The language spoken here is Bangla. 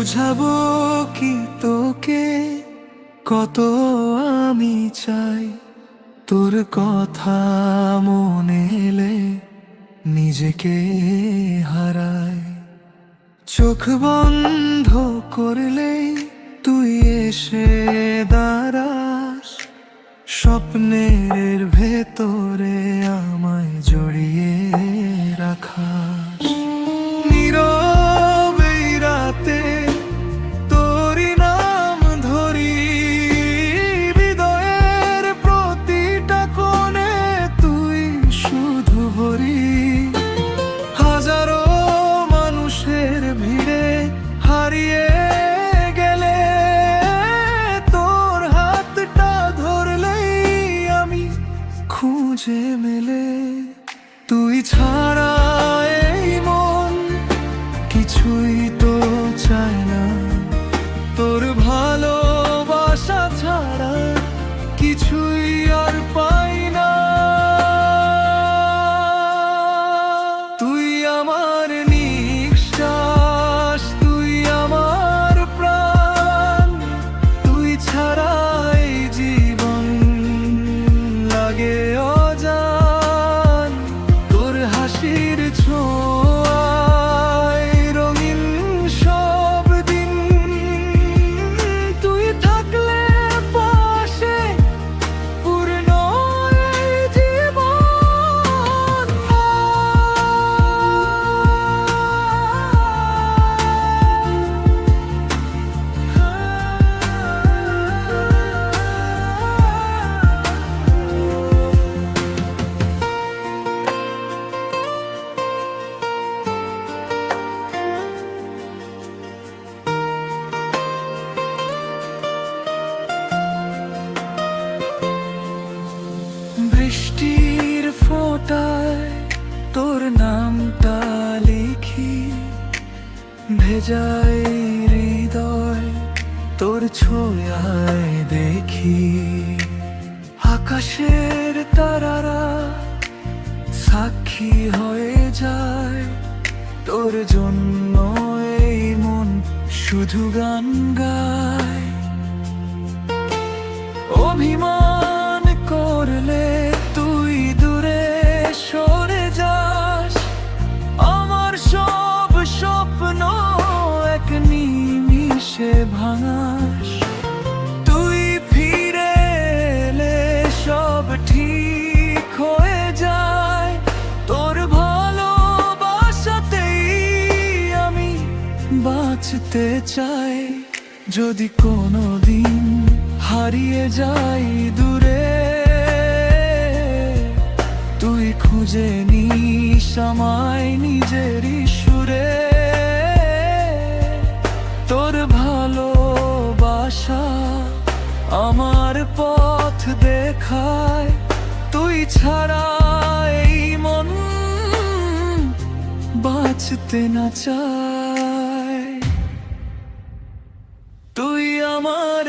বুঝাবো কি তোকে কত আমি চাই, তোর কথা মনে এলে নিজেকে হারাই। চোখ বন্ধ করলেই তুই এসে দাঁড়াস, স্বপ্নের ভেতরে আমায় জড়িয়ে রাখাস। নীরবে রাতে তোরই নাম ধরি, হৃদয়ের প্রতিটা কোণে তুই শুধু ভরি। হাজারো মানুষের ভিড়ে হারিয়ে গেলে তোর হাতটা ধরলেই আমি খুঁজে মেলে। তুই ছাড়া এই মন কিছুই তো চায় না, তোর ভালোবাসা ছাড়া কিছুই আর পাই না। তুই আমার নিঃশ্বাস, তুই আমার প্রাণ, তুই ছাড়া এই জীবন লাগে অজান। তোর হাসির ছোঁয়ায় রঙিন সব দিন, তুই থাকলে পাশে পূর্ণ এই জীবন। বৃষ্টির ফোঁটায় তোর নামটা লিখি, ভেজাই হৃদয় তোর ছোঁয়ায় দেখি। আকাশের তারারা সাক্ষী হয়ে যায়, তোর জন্য এই মন শুধু গান গায়। অভিমান করলে তুই দূরে সরে যাস, আমার সব স্বপ্ন এক নিমিষে ভাঙাস। তুই ফিরে এলে সব ঠিক হয়ে যায়, তোর ভালোবাসাতেই আমি বাঁচতে চাই। যদি কোনোদিন হারিয়ে যাই দূরে, তুই খুঁজে নিস আমায় নিজেরই সুরে। তোর ভালোবাসা আমার পথ দেখায়, তুই ছাড়া এই মন বাঁচতে না চায়। তুই আমার